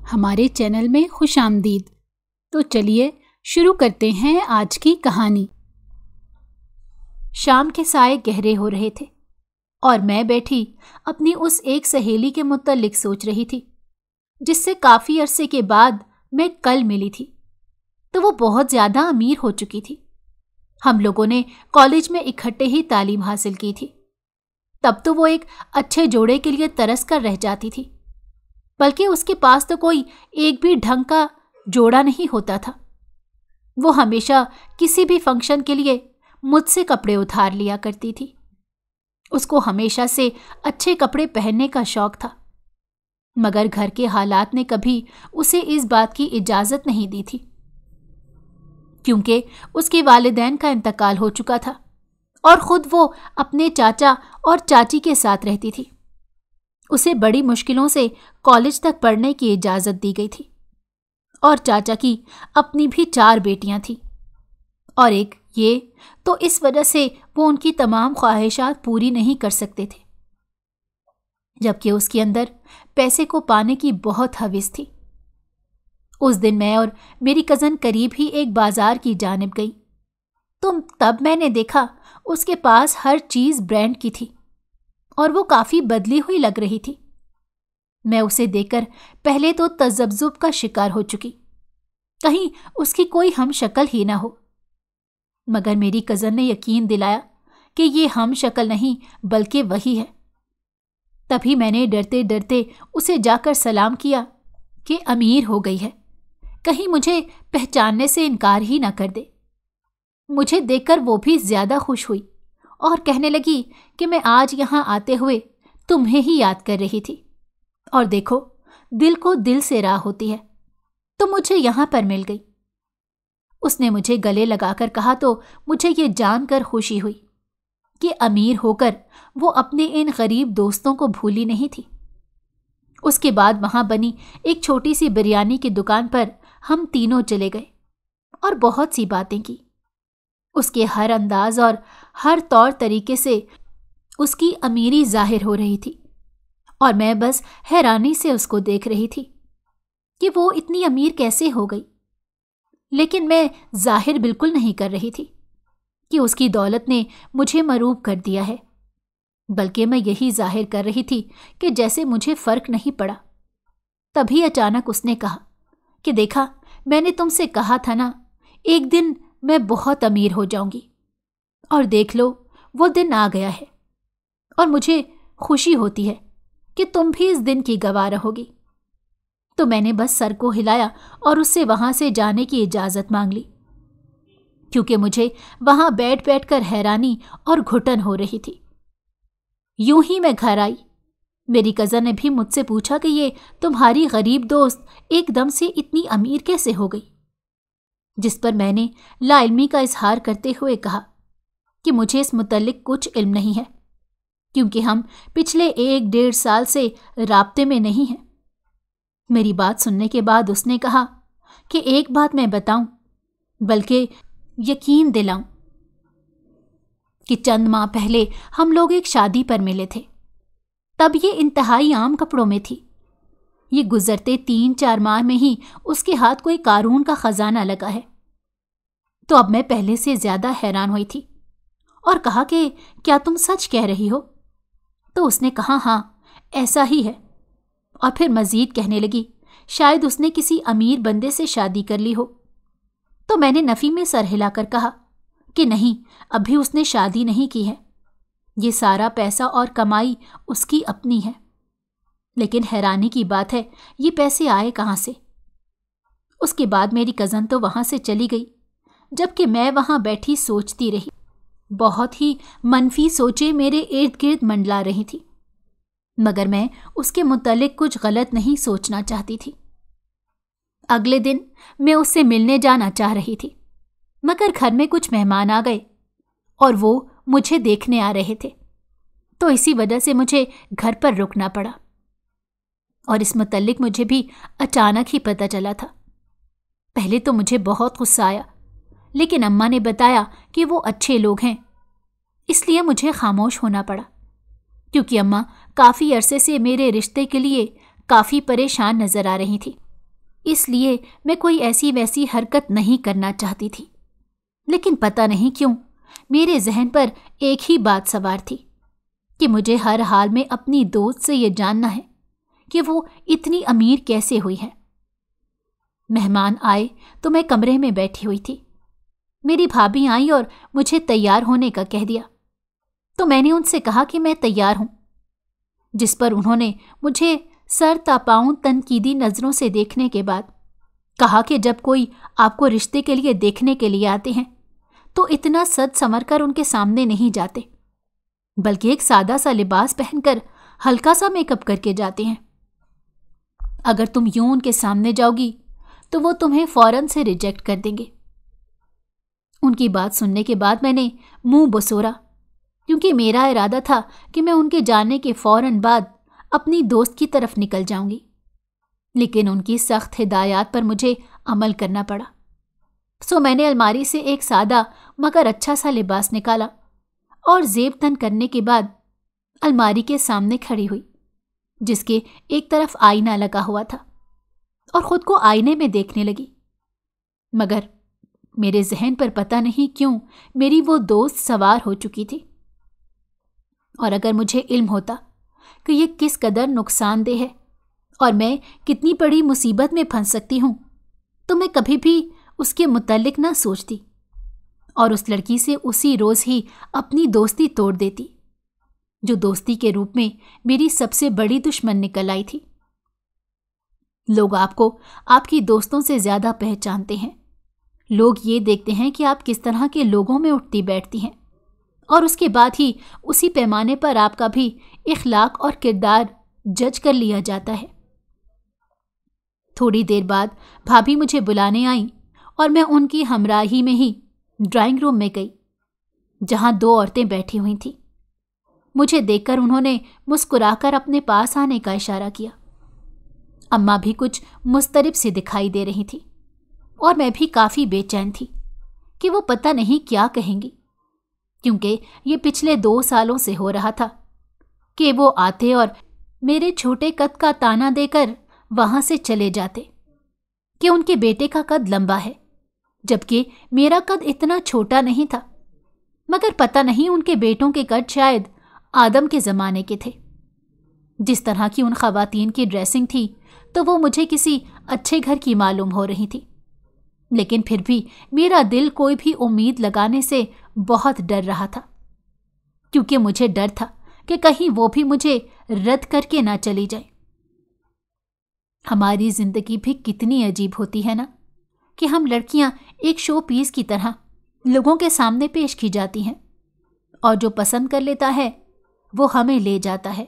ہمارے چینل میں خوش آمدید۔ تو چلیے شروع کرتے ہیں آج کی کہانی۔ شام کے سائے گہرے ہو رہے تھے اور میں بیٹھی اپنی اس ایک سہیلی کے متعلق سوچ رہی تھی جس سے کافی عرصے کے بعد میں کل ملی تھی۔ تو وہ بہت زیادہ امیر ہو چکی تھی۔ ہم لوگوں نے کالج میں اکٹھے ہی تعلیم حاصل کی تھی۔ تب تو وہ ایک اچھے جوڑے کے لیے ترس کر رہ جاتی تھی، بلکہ اس کے پاس تو کوئی ایک بھی ڈھنگ کا جوڑا نہیں ہوتا تھا۔ وہ ہمیشہ کسی بھی فنکشن کے لیے مجھ سے کپڑے ادھار لیا کرتی تھی۔ اس کو ہمیشہ سے اچھے کپڑے پہننے کا شوق تھا، مگر گھر کے حالات نے کبھی اسے اس بات کی اجازت نہیں دی تھی، کیونکہ اس کے والدین کا انتقال ہو چکا تھا اور خود وہ اپنے چاچا اور چاچی کے ساتھ رہتی تھی۔ اسے بڑی مشکلوں سے کالج تک پڑھنے کی اجازت دی گئی تھی، اور چاچا کی اپنی بھی 4 بیٹیاں تھیں، اور ایک یہ تو اس وجہ سے وہ ان کی تمام خواہشات پوری نہیں کر سکتے تھے، جبکہ اس کے اندر پیسے کو پانے کی بہت ہوس تھی۔ اس دن میں اور میری کزن قریب ہی ایک بازار کی جانب گئی، تو تب میں نے دیکھا اس کے پاس ہر چیز برانڈ کی تھی اور وہ کافی بدلی ہوئی لگ رہی تھی۔ میں اسے دیکھ کر پہلے تو تذبذب کا شکار ہو چکی، کہیں اس کی کوئی ہم شکل ہی نہ ہو، مگر میری کزن نے یقین دلایا کہ یہ ہم شکل نہیں بلکہ وہی ہے۔ تبھی میں نے ڈرتے ڈرتے اسے جا کر سلام کیا کہ امیر ہو گئی ہے، کہیں مجھے پہچاننے سے انکار ہی نہ کر دے۔ مجھے دیکھ کر وہ بھی زیادہ خوش ہوئی اور کہنے لگی کہ میں آج یہاں آتے ہوئے تمہیں ہی یاد کر رہی تھی، اور دیکھو دل کو دل سے راہ ہوتی ہے، تو مجھے یہاں پر مل گئی۔ اس نے مجھے گلے لگا کر کہا تو مجھے یہ جان کر خوشی ہوئی کہ امیر ہو کر وہ اپنے ان غریب دوستوں کو بھولی نہیں تھی۔ اس کے بعد وہاں بنی ایک چھوٹی سی بریانی کی دکان پر ہم تینوں چلے گئے اور بہت سی باتیں کی۔ اس کے ہر انداز اور ہر طور طریقے سے اس کی امیری ظاہر ہو رہی تھی، اور میں بس حیرانی سے اس کو دیکھ رہی تھی کہ وہ اتنی امیر کیسے ہو گئی۔ لیکن میں ظاہر بالکل نہیں کر رہی تھی کہ اس کی دولت نے مجھے مروب کر دیا ہے، بلکہ میں یہی ظاہر کر رہی تھی کہ جیسے مجھے فرق نہیں پڑا۔ تبھی اچانک اس نے کہا کہ دیکھا، میں نے تم سے کہا تھا نا ایک دن میں بہت امیر ہو جاؤں گی، اور دیکھ لو وہ دن آ گیا ہے، اور مجھے خوشی ہوتی ہے کہ تم بھی اس دن کی گواہ رہو گی۔ تو میں نے بس سر کو ہلایا اور اس سے وہاں سے جانے کی اجازت مانگ لی، کیونکہ مجھے وہاں بیٹھ بیٹھ کر حیرانی اور گھٹن ہو رہی تھی۔ یوں ہی میں گھر آئی۔ میری کزن نے بھی مجھ سے پوچھا کہ یہ تمہاری غریب دوست ایک دم سے اتنی امیر کیسے ہو گئی، جس پر میں نے لا علمی کا اظہار کرتے ہوئے کہا کہ مجھے اس متعلق کچھ علم نہیں ہے، کیونکہ ہم پچھلے 1-1.5 سال سے رابطے میں نہیں ہیں۔ میری بات سننے کے بعد اس نے کہا کہ ایک بات میں بتاؤں، بلکہ یقین دلاؤں، کہ چند ماہ پہلے ہم لوگ ایک شادی پر ملے تھے۔ تب یہ انتہائی عام کپڑوں میں تھی۔ یہ گزرتے 3-4 ماہ میں ہی اس کے ہاتھ کوئی قارون کا خزانہ لگا ہے۔ تو اب میں پہلے سے زیادہ حیران ہوئی تھی اور کہا کہ کیا تم سچ کہہ رہی ہو؟ تو اس نے کہا ہاں ایسا ہی ہے، اور پھر مزید کہنے لگی شاید اس نے کسی امیر بندے سے شادی کر لی ہو۔ تو میں نے نفی میں سر ہلا کر کہا کہ نہیں، ابھی اس نے شادی نہیں کی ہے، یہ سارا پیسہ اور کمائی اس کی اپنی ہے۔ لیکن حیرانی کی بات ہے یہ پیسے آئے کہاں سے؟ اس کے بعد میری کزن تو وہاں سے چلی گئی، جبکہ میں وہاں بیٹھی سوچتی رہی۔ بہت ہی منفی سوچیں میرے ارد گرد منڈلا رہی تھی، مگر میں اس کے متعلق کچھ غلط نہیں سوچنا چاہتی تھی۔ اگلے دن میں اس سے ملنے جانا چاہ رہی تھی، مگر گھر میں کچھ مہمان آ گئے اور وہ مجھے دیکھنے آ رہے تھے، تو اسی وجہ سے مجھے گھر پر رکنا پڑا، اور اس متعلق مجھے بھی اچانک ہی پتہ چلا تھا۔ پہلے تو مجھے بہت غصہ آیا، لیکن اماں نے بتایا کہ وہ اچھے لوگ ہیں، اس لیے مجھے خاموش ہونا پڑا، کیونکہ اماں کافی عرصے سے میرے رشتے کے لیے کافی پریشان نظر آ رہی تھی۔ اس لیے میں کوई ऐसी वैसी हरकत नहीं करना चाहती थी। लेकिन पता नहीं क्यों मेरे जहन पर एक ही बात सवार थी कि मुझे हर हाल में अपनी दोस्त से ये जानना है कि वो इतनी अमीर कैसे हुई है। मेहमान आए तो मैं कमरे में बैठी हुई थी। मेरी भाभी आई और मुझे तैयार होने का कह दिया, तो मैंने उनसे कहा कि मैं तैयार हूं, जिस पर उन्होंने मुझे सर तापाऊं तनकीदी नजरों से देखने के बाद कहा कि जब कोई आपको रिश्ते के लिए देखने के लिए आते हैं तो इतना सज संवर कर उनके सामने नहीं जाते, बल्कि एक सादा सा लिबास पहनकर हल्का सा मेकअप करके जाते हैं। अगर तुम यूं उनके सामने जाओगी तो वो तुम्हें फौरन से रिजेक्ट कर देंगे। उनकी बात सुनने के बाद मैंने मुंह बसोरा, क्योंकि मेरा इरादा था कि मैं उनके जाने के फौरन बाद अपनी दोस्त की तरफ निकल जाऊंगी, लेकिन उनकी सख्त हिदायत पर मुझे अमल करना पड़ा। सो मैंने अलमारी से एक सादा मगर अच्छा सा लिबास निकाला और जेब तन करने के बाद अलमारी के सामने खड़ी हुई, जिसके एक तरफ आईना लगा हुआ था, और खुद को आईने में देखने लगी। मगर मेरे जहन पर पता नहीं क्यों मेरी वो दोस्त सवार हो चुकी थी, और अगर मुझे इल्म होता कि ये किस कदर नुकसानदेह है और मैं कितनी बड़ी मुसीबत में फंस सकती हूं, तो मैं कभी भी उसके मुतल्लिक ना सोचती और उस लड़की से उसी रोज ही अपनी दोस्ती तोड़ देती, जो दोस्ती के रूप में मेरी सबसे बड़ी दुश्मन निकल आई थी। लोग आपको आपकी दोस्तों से ज्यादा पहचानते हैं। लोग ये देखते हैं कि आप किस तरह के लोगों में उठती बैठती हैं, और उसके बाद ही उसी पैमाने पर आपका भी इखलाक और किरदार जज कर लिया जाता है। थोड़ी देर बाद भाभी मुझे बुलाने आई और मैं उनकी हमराही में ही ड्राइंग रूम में गई, जहां दो औरतें बैठी हुई थीं। मुझे देखकर उन्होंने मुस्कुराकर अपने पास आने का इशारा किया। अम्मा भी कुछ मुस्तरिब सी दिखाई दे रही थी, और मैं भी काफी बेचैन थी कि वो पता नहीं क्या कहेंगी, क्योंकि ये पिछले 2 सालों से हो रहा था कि वो आते और मेरे छोटे कद का ताना देकर वहां से चले जाते कि उनके बेटे का कद लंबा है, जबकि मेरा कद इतना छोटा नहीं था। मगर पता नहीं उनके बेटों के कद शायद आदम के ज़माने के थे। जिस तरह की उन ख़वातीन की ड्रेसिंग थी तो वो मुझे किसी अच्छे घर की मालूम हो रही थी, लेकिन फिर भी मेरा दिल कोई भी उम्मीद लगाने से बहुत डर रहा था, क्योंकि मुझे डर था कि कहीं वो भी मुझे रद्द करके ना चली जाए। हमारी जिंदगी भी कितनी अजीब होती है ना, कि हम लड़कियां एक शो पीस की तरह लोगों के सामने पेश की जाती हैं, और जो पसंद कर लेता है वो हमें ले जाता है,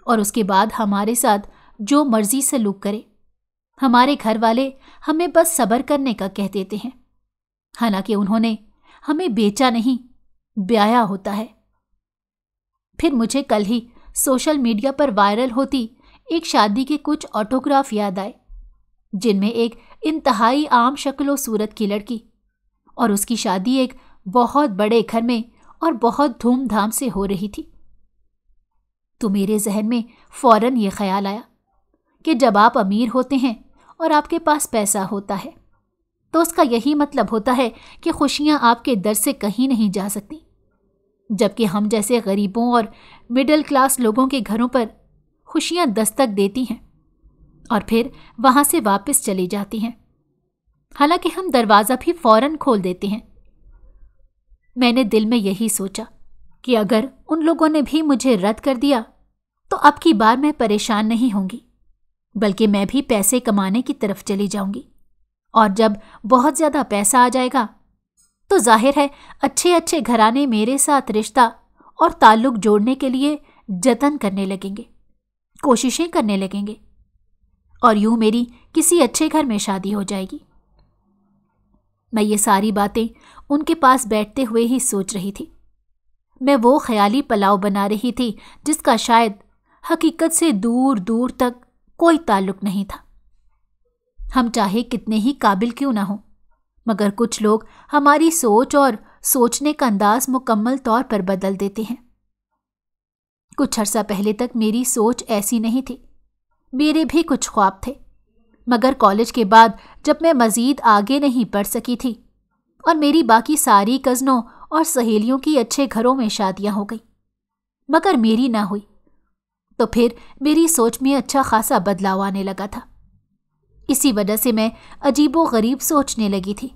और उसके बाद हमारे साथ जो मर्जी सलूक करे। हमारे घर वाले हमें बस सब्र करने का कह देते हैं, हालांकि उन्होंने हमें बेचा नहीं, ब्याया होता है। फिर मुझे कल ही सोशल मीडिया पर वायरल होती एक शादी के कुछ ऑटोग्राफ याद आए, जिनमें एक इंतहाई आम शक्लो सूरत की लड़की और उसकी शादी एक बहुत बड़े घर में और बहुत धूमधाम से हो रही थी। तो मेरे जहन में फौरन ये ख्याल आया कि जब आप अमीर होते हैं और आपके पास पैसा होता है, तो उसका यही मतलब होता है कि खुशियां आपके दर से कहीं नहीं जा सकती, जबकि हम जैसे गरीबों और मिडिल क्लास लोगों के घरों पर खुशियां दस्तक देती हैं और फिर वहां से वापस चली जाती हैं, हालांकि हम दरवाज़ा भी फौरन खोल देते हैं। मैंने दिल में यही सोचा कि अगर उन लोगों ने भी मुझे रद्द कर दिया तो अब की बार मैं परेशान नहीं होंगी, बल्कि मैं भी पैसे कमाने की तरफ चली जाऊंगी, और जब बहुत ज़्यादा पैसा आ जाएगा तो जाहिर है अच्छे अच्छे घराने मेरे साथ रिश्ता और ताल्लुक जोड़ने के लिए जतन करने लगेंगे, कोशिशें करने लगेंगे, और यूं मेरी किसी अच्छे घर में शादी हो जाएगी। मैं ये सारी बातें उनके पास बैठते हुए ही सोच रही थी। मैं वो ख्याली पलाव बना रही थी जिसका शायद हकीकत से दूर दूर तक कोई ताल्लुक नहीं था। हम चाहे कितने ही काबिल क्यों ना हो, मगर कुछ लोग हमारी सोच और सोचने का अंदाज मुकम्मल तौर पर बदल देते हैं। कुछ अरसा पहले तक मेरी सोच ऐसी नहीं थी। मेरे भी कुछ ख्वाब थे, मगर कॉलेज के बाद जब मैं मज़ीद आगे नहीं बढ़ सकी थी और मेरी बाकी सारी कज़नों और सहेलियों की अच्छे घरों में शादियां हो गई मगर मेरी ना हुई, तो फिर मेरी सोच में अच्छा खासा बदलाव आने लगा था। इसी वजह से मैं अजीबो गरीब सोचने लगी थी।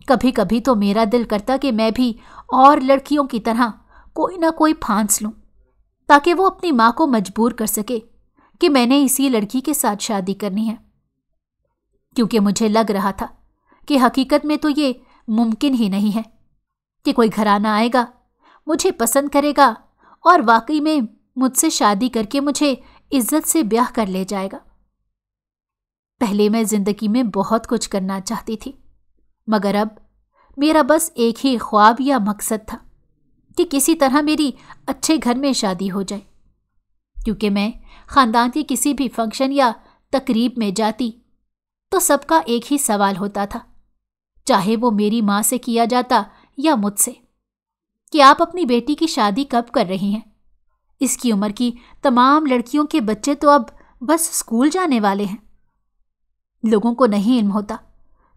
कभी कभी तो मेरा दिल करता कि मैं भी और लड़कियों की तरह कोई ना कोई फांस लूं ताकि वो अपनी माँ को मजबूर कर सके कि मैंने इसी लड़की के साथ शादी करनी है, क्योंकि मुझे लग रहा था कि हकीकत में तो ये मुमकिन ही नहीं है कि कोई घराना आएगा, मुझे पसंद करेगा और वाकई में मुझसे शादी करके मुझे इज्जत से ब्याह कर ले जाएगा। पहले मैं जिंदगी में बहुत कुछ करना चाहती थी, मगर अब मेरा बस एक ही ख्वाब या मकसद था कि किसी तरह मेरी अच्छे घर में शादी हो जाए, क्योंकि मैं खानदान के किसी भी फंक्शन या तकरीब में जाती तो सबका एक ही सवाल होता था, चाहे वो मेरी माँ से किया जाता या मुझसे, कि आप अपनी बेटी की शादी कब कर रही हैं? इसकी उम्र की तमाम लड़कियों के बच्चे तो अब बस स्कूल जाने वाले हैं। लोगों को नहीं इल्म होता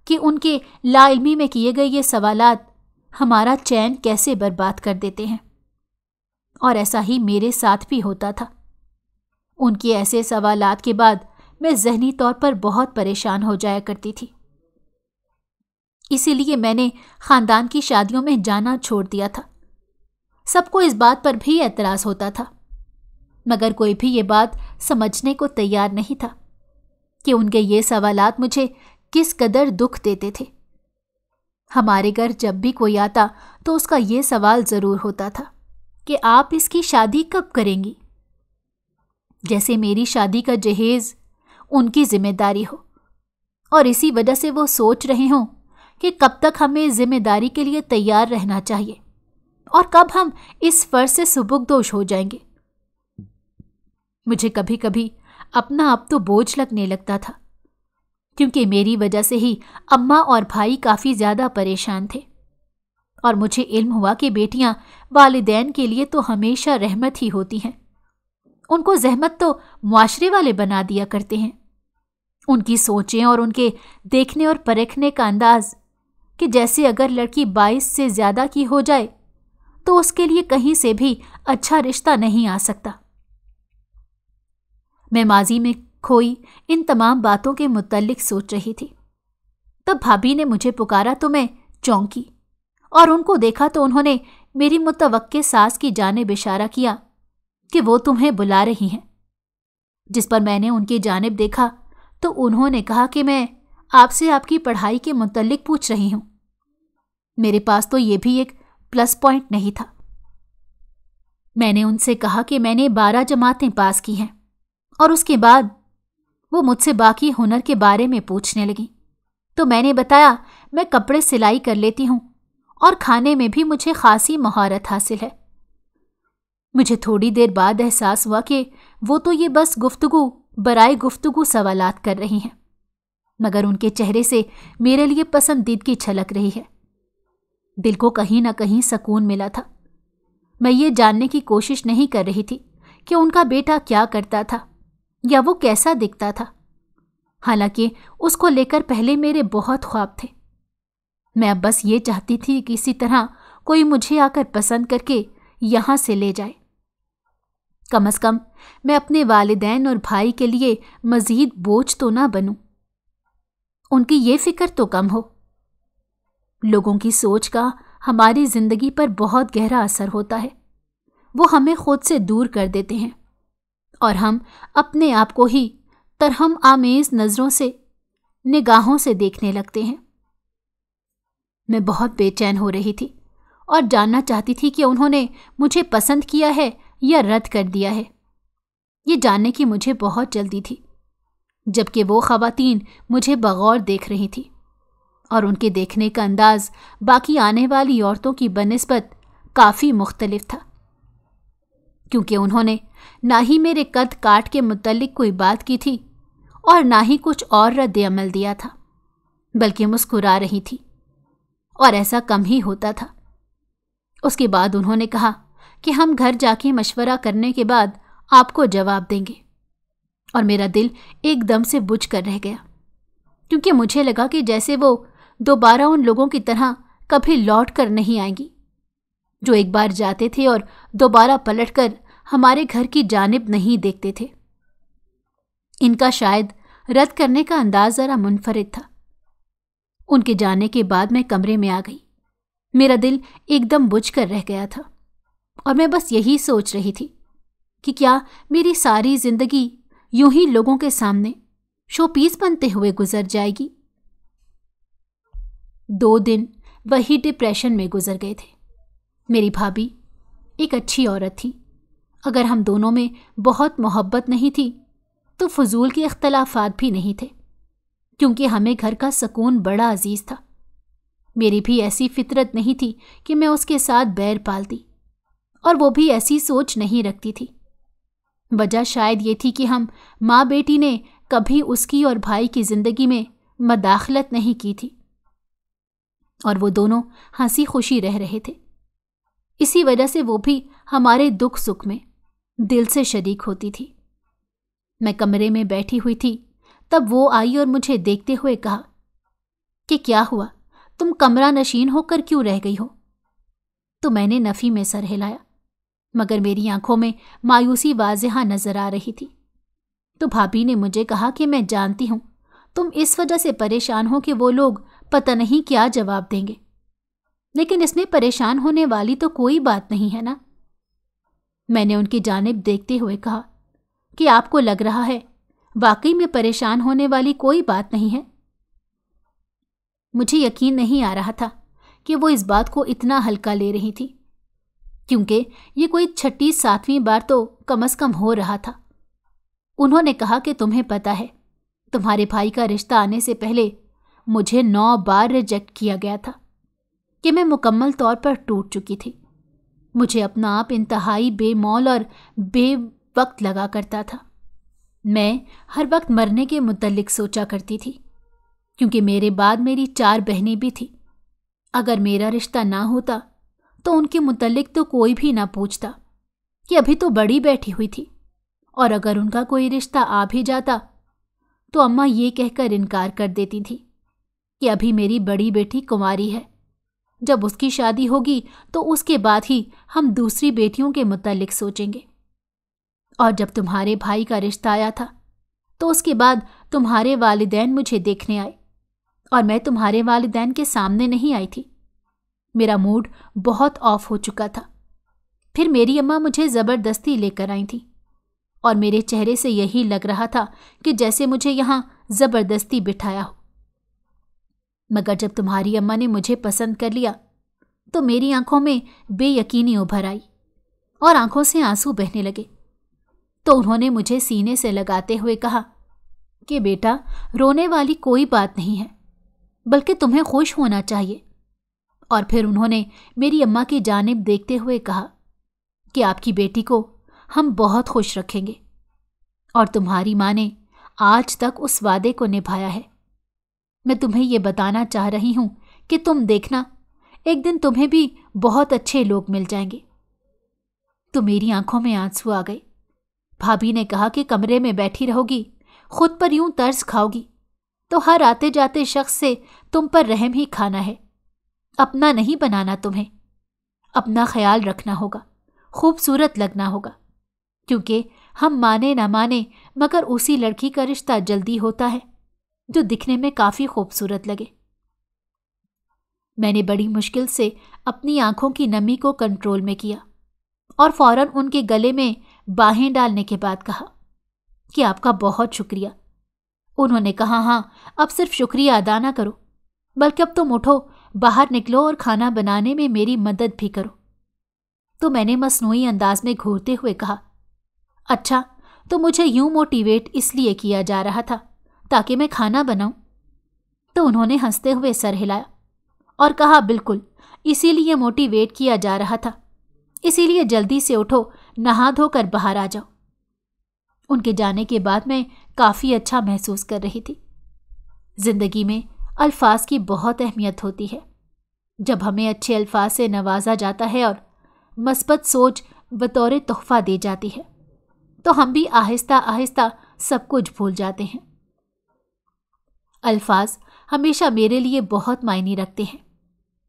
कि उनके लाइल्मी में किए गए ये सवालात हमारा चैन कैसे बर्बाद कर देते हैं। और ऐसा ही मेरे साथ भी होता था। उनके ऐसे सवालात के बाद मैं ज़हनी तौर पर बहुत परेशान हो जाया करती थी। इसीलिए मैंने खानदान की शादियों में जाना छोड़ दिया था। सबको इस बात पर भी एतराज़ होता था, मगर कोई भी ये बात समझने को तैयार नहीं था कि उनके ये सवालात मुझे किस कदर दुख देते थे। हमारे घर जब भी कोई आता तो उसका ये सवाल ज़रूर होता था कि आप इसकी शादी कब करेंगी, जैसे मेरी शादी का जहेज़ उनकी जिम्मेदारी हो, और इसी वजह से वो सोच रहे हों कि कब तक हमें जिम्मेदारी के लिए तैयार रहना चाहिए और कब हम इस फर्ज से सुबुकदोश हो जाएंगे। मुझे कभी कभी अपना आप तो बोझ लगने लगता था, क्योंकि मेरी वजह से ही अम्मा और भाई काफ़ी ज़्यादा परेशान थे, और मुझे इल्म हुआ कि बेटियां वालिदैन के लिए तो हमेशा रहमत ही होती हैं। उनको ज़हमत तो मुआशरे वाले बना दिया करते हैं। उनकी सोचें और उनके देखने और परखने का अंदाज कि जैसे अगर लड़की 22 से ज़्यादा की हो जाए तो उसके लिए कहीं से भी अच्छा रिश्ता नहीं आ सकता। मैं माजी में खोई इन तमाम बातों के मुतल्लिक सोच रही थी। तब भाभी ने मुझे पुकारा तो मैं चौंकी, और उनको देखा तो उन्होंने मेरी मुतवक्के सास की जानिब इशारा किया कि वो तुम्हें बुला रही हैं। जिस पर मैंने उनकी जानिब देखा तो उन्होंने कहा कि मैं आपसे आपकी पढ़ाई के मुतल्लिक पूछ रही हूं। मेरे पास तो ये भी एक प्लस पॉइंट नहीं था। मैंने उनसे कहा कि मैंने 12 जमातें पास की हैं, और उसके बाद वो मुझसे बाकी हुनर के बारे में पूछने लगी। तो मैंने बताया मैं कपड़े सिलाई कर लेती हूं और खाने में भी मुझे खासी महारत हासिल है। मुझे थोड़ी देर बाद एहसास हुआ कि वो तो ये बस गुफ्तगू बराए गुफ्तगू सवालात कर रही हैं, मगर उनके चेहरे से मेरे लिए पसंदीदगी छलक रही है। दिल को कहीं ना कहीं सुकून मिला था। मैं ये जानने की कोशिश नहीं कर रही थी कि उनका बेटा क्या करता था या वो कैसा दिखता था, हालांकि उसको लेकर पहले मेरे बहुत ख्वाब थे। मैं अब बस ये चाहती थी कि किसी तरह कोई मुझे आकर पसंद करके यहां से ले जाए। कम से कम मैं अपने वालिदैन और भाई के लिए मजीद बोझ तो ना बनूं, उनकी ये फिक्र तो कम हो। लोगों की सोच का हमारी जिंदगी पर बहुत गहरा असर होता है। वो हमें खुद से दूर कर देते हैं और हम अपने आप को ही तरहम आमेज नजरों से, निगाहों से देखने लगते हैं। मैं बहुत बेचैन हो रही थी और जानना चाहती थी कि उन्होंने मुझे पसंद किया है या रद्द कर दिया है। ये जानने की मुझे बहुत जल्दी थी, जबकि वो ख़वातीन मुझे बगौर देख रही थी, और उनके देखने का अंदाज बाकी आने वाली औरतों की बनिस्बत काफ़ी मुख्तलिफ था, क्योंकि उन्होंने ना ही मेरे कद काट के मुतल्लिक कोई बात की थी और ना ही कुछ और रद्द अमल दिया था, बल्कि मुस्कुरा रही थी, और ऐसा कम ही होता था। उसके बाद उन्होंने कहा कि हम घर जाके मशवरा करने के बाद आपको जवाब देंगे। اور میرا دل ایک دم سے بجھ کر رہ گیا، کیونکہ مجھے لگا کہ جیسے وہ دوبارہ ان لوگوں کی طرح کبھی لوٹ کر نہیں آئیں گی جو ایک بار جاتے تھے اور دوبارہ پلٹ کر ہمارے گھر کی جانب نہیں دیکھتے تھے۔ ان کا شاید رد کرنے کا انداز ذرا منفرد تھا۔ ان کے جانے کے بعد میں کمرے میں آ گئی۔ میرا دل ایک دم بجھ کر رہ گیا تھا اور میں بس یہی سوچ رہی تھی کہ کیا میری ساری زندگی یوں ہی لوگوں کے سامنے شو پیس بنتے ہوئے گزر جائے گی۔ 2 دن وہی ڈپریشن میں گزر گئے تھے۔ میری بھابھی ایک اچھی عورت تھی۔ اگر ہم دونوں میں بہت محبت نہیں تھی تو فضول کے اختلافات بھی نہیں تھے، کیونکہ ہمیں گھر کا سکون بڑا عزیز تھا۔ میری بھی ایسی فطرت نہیں تھی کہ میں اس کے ساتھ بیر پالتی، اور وہ بھی ایسی سوچ نہیں رکھتی تھی۔ وجہ شاید یہ تھی کہ ہم ماں بیٹی نے کبھی اس کی اور بھائی کی زندگی میں مداخلت نہیں کی تھی، اور وہ دونوں ہنسی خوشی رہ رہے تھے۔ اسی وجہ سے وہ بھی ہمارے دکھ سکھ میں دل سے شریک ہوتی تھی۔ میں کمرے میں بیٹھی ہوئی تھی، تب وہ آئی اور مجھے دیکھتے ہوئے کہا کہ کیا ہوا، تم کمرہ نشین ہو کر کیوں رہ گئی ہو؟ تو میں نے نفی میں سر ہلایا، مگر میری آنکھوں میں مایوسی واضح نظر آ رہی تھی۔ تو بھابھی نے مجھے کہا کہ میں جانتی ہوں تم اس وجہ سے پریشان ہو کہ وہ لوگ پتہ نہیں کیا جواب دیں گے، لیکن اس میں پریشان ہونے والی تو کوئی بات نہیں ہے نا۔ میں نے ان کی جانب دیکھتے ہوئے کہا کہ آپ کو لگ رہا ہے واقعی میں پریشان ہونے والی کوئی بات نہیں ہے؟ مجھے یقین نہیں آ رہا تھا کہ وہ اس بات کو اتنا ہلکا لے رہی تھی، کیونکہ یہ کوئی 6 7ویں بار تو کم از کم ہو رہا تھا۔ انہوں نے کہا کہ تمہیں پتہ ہے تمہارے بھائی کا رشتہ آنے سے پہلے مجھے 9 بار ریجیکٹ کیا گیا تھا، کہ میں مکمل طور پر ٹوٹ چکی تھی۔ مجھے اپنا آپ انتہائی بے مول اور بے وقت لگا کرتا تھا۔ میں ہر وقت مرنے کے متعلق سوچا کرتی تھی، کیونکہ میرے بعد میری 4 بہنیں بھی تھیں۔ اگر میرا رشتہ نہ ہوتا تو ان کے متعلق تو کوئی بھی نہ پوچھتا کہ ابھی تو بڑی بیٹھی ہوئی تھی، اور اگر ان کا کوئی رشتہ آ بھی جاتا تو اماں یہ کہہ کر انکار کر دیتی تھی کہ ابھی میری بڑی بیٹی کنواری ہے، جب اس کی شادی ہوگی تو اس کے بعد ہی ہم دوسری بیٹیوں کے متعلق سوچیں گے۔ اور جب تمہارے بھائی کا رشتہ آیا تھا تو اس کے بعد تمہارے والدین مجھے دیکھنے آئے، اور میں تمہارے والدین کے سامنے نہیں آئی تھی۔ میرا موڈ بہت آف ہو چکا تھا۔ پھر میری اماں مجھے زبردستی لے کر آئی تھی، اور میرے چہرے سے یہی لگ رہا تھا کہ جیسے مجھے یہاں زبردستی بٹھایا ہو۔ مگر جب تمہاری اماں نے مجھے پسند کر لیا تو میری آنکھوں میں بے یقینی ابھر آئی اور آنکھوں سے آنسو بہنے لگے۔ تو انہوں نے مجھے سینے سے لگاتے ہوئے کہا کہ بیٹا، رونے والی کوئی بات نہیں ہے، بلکہ تمہیں خوش ہونا چاہیے۔ اور پھر انہوں نے میری اماں کی جانب دیکھتے ہوئے کہا کہ آپ کی بیٹی کو ہم بہت خوش رکھیں گے، اور تمہاری ماں نے آج تک اس وعدے کو نبھایا ہے۔ میں تمہیں یہ بتانا چاہ رہی ہوں کہ تم دیکھنا ایک دن تمہیں بھی بہت اچھے لوگ مل جائیں گے۔ تو میری آنکھوں میں آنسو آ گئے۔ بھابھی نے کہا کہ کمرے میں بیٹھی رہو گی، خود پر یوں طرز کھاؤ گی تو ہر آتے جاتے شخص سے تم پر رحم ہی کھانا ہے۔ اپنا نہیں بنانا تمہیں، اپنا خیال رکھنا ہوگا، خوبصورت لگنا ہوگا، کیونکہ ہم مانے نہ مانے مگر اسی لڑکی کا رشتہ جلدی ہوتا ہے جو دکھنے میں کافی خوبصورت لگے۔ میں نے بڑی مشکل سے اپنی آنکھوں کی نمی کو کنٹرول میں کیا اور فوراً ان کے گلے میں باہیں ڈالنے کے بعد کہا کہ آپ کا بہت شکریہ۔ انہوں نے کہا ہاں، اب صرف شکریہ ادا نہ کرو، بلکہ اب تم اٹھو، باہر نکلو اور کھانا بنانے میں میری مدد بھی کرو۔ تو میں نے مصنوعی انداز میں گھورتے ہوئے کہا اچھا، تو مجھے یوں موٹیویٹ اس لیے کیا جا رہا تھا تاکہ میں کھانا بناؤں؟ تو انہوں نے ہنستے ہوئے سر ہلایا اور کہا بالکل، اسی لیے موٹیویٹ کیا جا رہا تھا، اسی لیے جلدی سے اٹھو، نہا دھو کر باہر آ جاؤ۔ ان کے جانے کے بعد میں کافی اچھا محسوس کر رہی تھی۔ زندگی میں الفاظ کی بہت اہمیت ہوتی ہے۔ جب ہمیں اچھے الفاظ سے نوازا جاتا ہے اور مثبت سوچ بطور تحفہ دی جاتی ہے تو ہم بھی آہستہ آہستہ सब कुछ भूल जाते हैं। अल्फाज हमेशा मेरे लिए बहुत मायने रखते हैं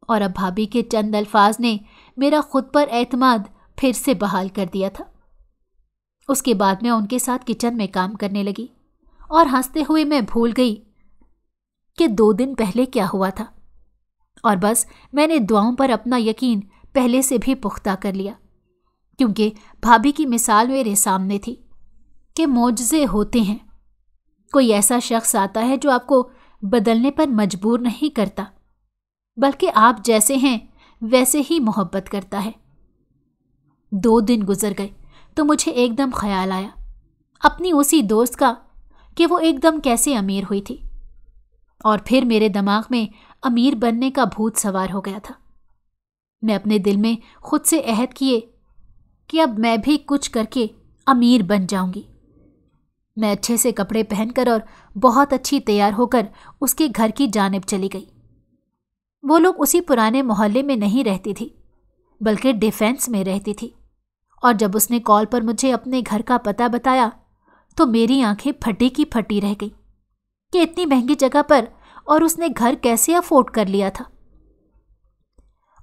और अब भाभी के चंद अल्फाज ने मेरा खुद पर एतमाद फिर से बहाल कर दिया था। उसके बाद मैं उनके साथ किचन में काम करने लगी और हंसते हुए मैं भूल गई कि 2 दिन पहले क्या हुआ था, और बस मैंने दुआओं पर अपना यकीन पहले से भी पुख्ता कर लिया, क्योंकि भाभी की मिसाल मेरे सामने थी कि मौजज़े होते हैं। कोई ऐसा शख्स आता है जो आपको बदलने पर मजबूर नहीं करता, बल्कि आप जैसे हैं वैसे ही मोहब्बत करता है। 2 दिन गुजर गए तो मुझे एकदम ख्याल आया अपनी उसी दोस्त का कि वो एकदम कैसे अमीर हुई थी, और फिर मेरे दिमाग में अमीर बनने का भूत सवार हो गया था। मैं अपने दिल में खुद से अहद किए कि अब मैं भी कुछ करके अमीर बन जाऊंगी। मैं अच्छे से कपड़े पहनकर और बहुत अच्छी तैयार होकर उसके घर की जानिब चली गई। वो लोग उसी पुराने मोहल्ले में नहीं रहती थी, बल्कि डिफेंस में रहती थी, और जब उसने कॉल पर मुझे अपने घर का पता बताया तो मेरी आंखें फटी की फटी रह गई कि इतनी महंगी जगह पर और उसने घर कैसे अफोर्ड कर लिया था।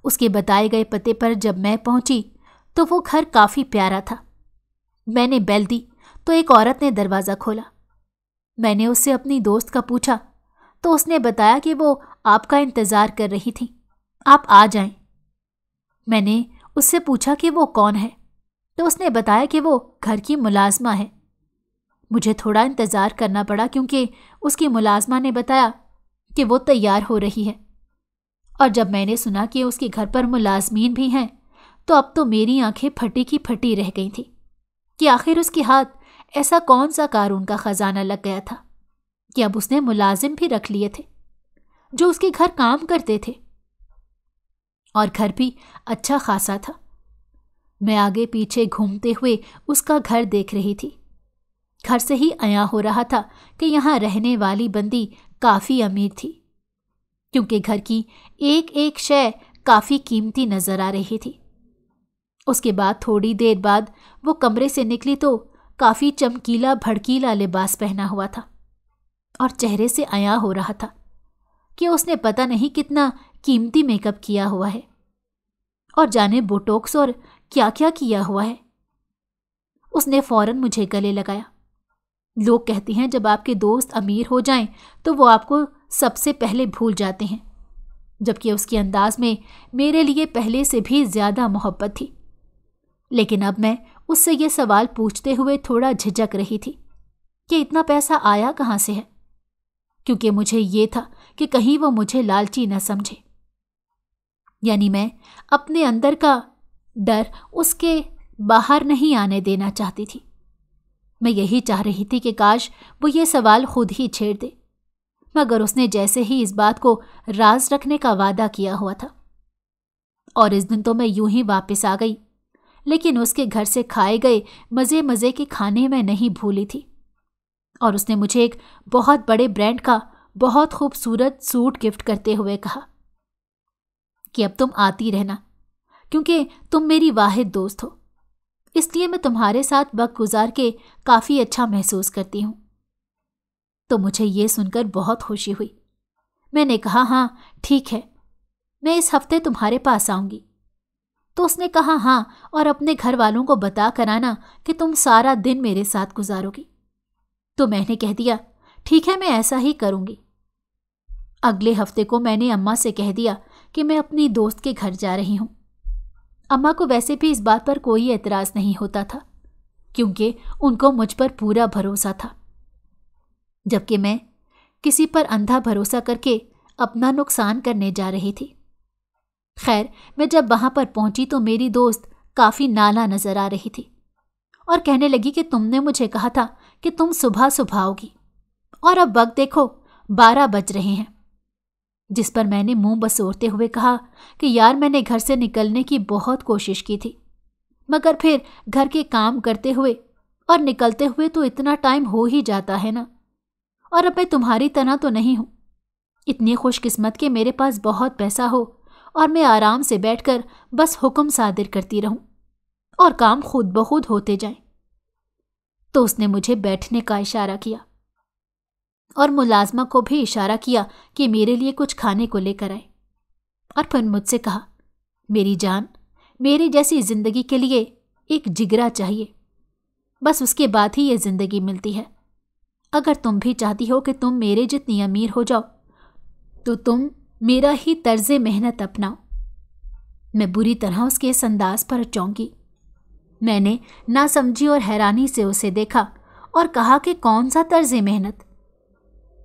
उसके बताए गए पते पर जब मैं पहुंची तो वो घर काफी प्यारा था। मैंने बेल दी तो एक औरत ने दरवाज़ा खोला। मैंने उससे अपनी दोस्त का पूछा तो उसने बताया कि वो आपका इंतज़ार कर रही थी, आप आ जाएं। मैंने उससे पूछा कि वो कौन है, तो उसने बताया कि वो घर की मुलाजमा है। मुझे थोड़ा इंतज़ार करना पड़ा क्योंकि उसकी मुलाजमा ने बताया कि वो तैयार हो रही है, और जब मैंने सुना कि उसके घर पर मुलाजमीन भी हैं तो अब तो मेरी आंखें फटी की फटी रह गई थी कि आखिर उसके हाथ ऐसा कौन सा कारून का खजाना लग गया था कि अब उसने मुलाजिम भी रख लिए थे जो उसके घर काम करते थे, और घर भी अच्छा खासा था। मैं आगे पीछे घूमते हुए उसका घर देख रही थी। घर से ही आया हो रहा था कि यहाँ रहने वाली बंदी काफ़ी अमीर थी, क्योंकि घर की एक एक शय काफ़ी कीमती नजर आ रही थी। उसके बाद थोड़ी देर बाद वो कमरे से निकली तो काफ़ी चमकीला भड़कीला लिबास पहना हुआ था, और चेहरे से आया हो रहा था कि उसने पता नहीं कितना कीमती मेकअप किया हुआ है, और जाने बोटॉक्स और क्या क्या किया हुआ है। उसने फौरन मुझे गले लगाया। लोग कहते हैं जब आपके दोस्त अमीर हो जाएं तो वो आपको सबसे पहले भूल जाते हैं, जबकि उसके अंदाज में मेरे लिए पहले से भी ज्यादा मोहब्बत थी। लेकिन अब मैं उससे ये सवाल पूछते हुए थोड़ा झिझक रही थी कि इतना पैसा आया कहाँ से है, क्योंकि मुझे ये था कि कहीं वो मुझे लालची न समझे। यानी मैं अपने अंदर का डर उसके बाहर नहीं आने देना चाहती थी। मैं यही चाह रही थी कि काश वो ये सवाल खुद ही छेड़ दे, मगर उसने जैसे ही इस बात को राज रखने का वादा किया हुआ था। और इस दिन तो मैं यूं ही वापस आ गई, लेकिन उसके घर से खाए गए मज़े मज़े के खाने मैं नहीं भूली थी। और उसने मुझे एक बहुत बड़े ब्रांड का बहुत खूबसूरत सूट गिफ्ट करते हुए कहा कि अब तुम आती रहना, क्योंकि तुम मेरी वाहिद दोस्त हो, इसलिए मैं तुम्हारे साथ वक्त गुजार के काफ़ी अच्छा महसूस करती हूँ। तो मुझे ये सुनकर बहुत खुशी हुई। मैंने कहा हाँ ठीक है, मैं इस हफ्ते तुम्हारे पास आऊँगी। तो उसने कहा हाँ, और अपने घर वालों को बता कर आना कि तुम सारा दिन मेरे साथ गुजारोगी। तो मैंने कह दिया ठीक है, मैं ऐसा ही करूँगी। अगले हफ्ते को मैंने अम्मा से कह दिया कि मैं अपनी दोस्त के घर जा रही हूँ। अम्मा को वैसे भी इस बात पर कोई एतराज़ नहीं होता था, क्योंकि उनको मुझ पर पूरा भरोसा था, जबकि मैं किसी पर अंधा भरोसा करके अपना नुकसान करने जा रही थी। खैर, मैं जब वहां पर पहुंची तो मेरी दोस्त काफ़ी नाला नजर आ रही थी और कहने लगी कि तुमने मुझे कहा था कि तुम सुबह सुबह आओगी, और अब वक्त देखो 12 बज रहे हैं। जिस पर मैंने मुंह बसोरते हुए कहा कि यार, मैंने घर से निकलने की बहुत कोशिश की थी, मगर फिर घर के काम करते हुए और निकलते हुए तो इतना टाइम हो ही जाता है ना, और अब मैं तुम्हारी तरह तो नहीं हूँ, इतनी खुशकिस्मत कि मेरे पास बहुत पैसा हो और मैं आराम से बैठकर बस हुक्म सादिर करती रहूं और काम खुद ब खुद होते जाएं। तो उसने मुझे बैठने का इशारा किया और मुलाजमा को भी इशारा किया कि मेरे लिए कुछ खाने को लेकर आए, और फिर मुझसे कहा, मेरी जान, मेरी जैसी जिंदगी के लिए एक जिगरा चाहिए, बस उसके बाद ही ये जिंदगी मिलती है। अगर तुम भी चाहती हो कि तुम मेरे जितनी अमीर हो जाओ तो तुम मेरा ही तर्ज़े मेहनत अपनाओ। मैं बुरी तरह उसके इस अंदाज पर चौंकी। मैंने नासमझी और हैरानी से उसे देखा और कहा कि कौन सा तर्ज़े मेहनत।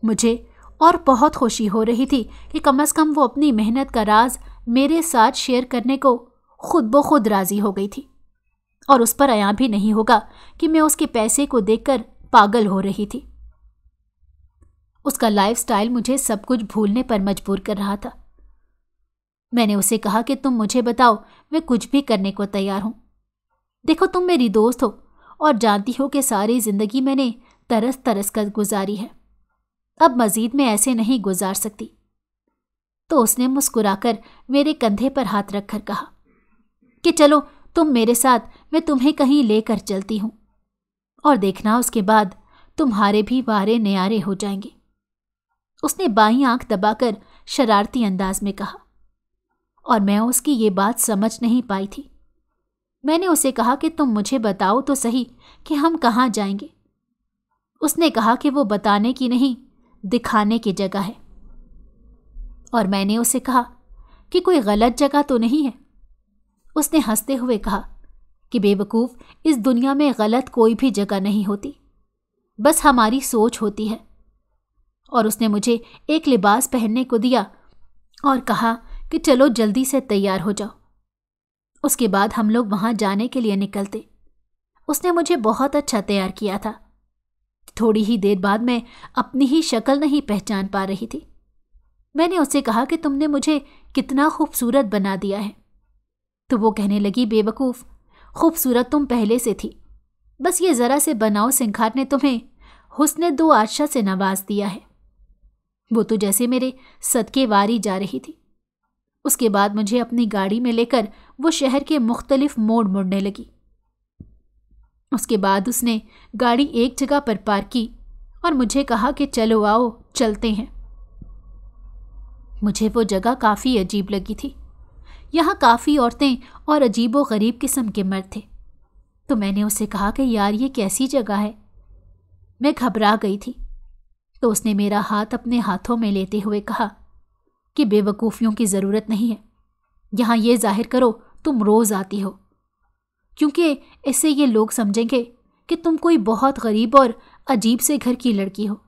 मुझे और बहुत खुशी हो रही थी कि कम से कम वो अपनी मेहनत का राज मेरे साथ शेयर करने को खुद ब खुद राजी हो गई थी, और उस पर आया भी नहीं होगा कि मैं उसके पैसे को देखकर पागल हो रही थी। उसका लाइफस्टाइल मुझे सब कुछ भूलने पर मजबूर कर रहा था। मैंने उसे कहा कि तुम मुझे बताओ, मैं कुछ भी करने को तैयार हूं। देखो, तुम मेरी दोस्त हो और जानती हो कि सारी जिंदगी मैंने तरस तरस कर गुजारी है, अब मजीद मैं ऐसे नहीं गुजार सकती। तो उसने मुस्कुराकर मेरे कंधे पर हाथ रखकर कहा कि चलो तुम मेरे साथ, मैं तुम्हें कहीं लेकर चलती हूं, और देखना उसके बाद तुम्हारे भी वारे न्यारे हो जाएंगे। उसने बाईं आंख दबाकर शरारती अंदाज में कहा, और मैं उसकी ये बात समझ नहीं पाई थी। मैंने उसे कहा कि तुम मुझे बताओ तो सही कि हम कहाँ जाएंगे। उसने कहा कि वो बताने की नहीं, दिखाने की जगह है। और मैंने उसे कहा कि कोई गलत जगह तो नहीं है। उसने हंसते हुए कहा कि बेवकूफ़, इस दुनिया में गलत कोई भी जगह नहीं होती, बस हमारी सोच होती है। और उसने मुझे एक लिबास पहनने को दिया और कहा कि चलो जल्दी से तैयार हो जाओ। उसके बाद हम लोग वहां जाने के लिए निकलते। उसने मुझे बहुत अच्छा तैयार किया था। थोड़ी ही देर बाद मैं अपनी ही शक्ल नहीं पहचान पा रही थी। मैंने उससे कहा कि तुमने मुझे कितना खूबसूरत बना दिया है। तो वो कहने लगी, बेवकूफ़, खूबसूरत तुम पहले से थी, बस ये ज़रा से बनाओ सिंगार ने तुम्हें हुस्ने दो आशा से नवाज दिया है। वो तो जैसे मेरे सदके वारी जा रही थी। उसके बाद मुझे अपनी गाड़ी में लेकर वो शहर के मुख्तलिफ मोड़ मुड़ने लगी। उसके बाद उसने गाड़ी एक जगह पर पार्क की और मुझे कहा कि चलो आओ चलते हैं। मुझे वो जगह काफ़ी अजीब लगी थी। यहाँ काफ़ी औरतें और अजीबो गरीब किस्म के मर्द थे। तो मैंने उसे कहा कि यार ये कैसी जगह है। मैं घबरा गई थी। तो उसने मेरा हाथ अपने हाथों में लेते हुए कहा कि बेवकूफ़ियों की ज़रूरत नहीं है। यहाँ ये जाहिर करो तुम रोज़ आती हो, क्योंकि इससे ये लोग समझेंगे कि तुम कोई बहुत गरीब और अजीब से घर की लड़की हो।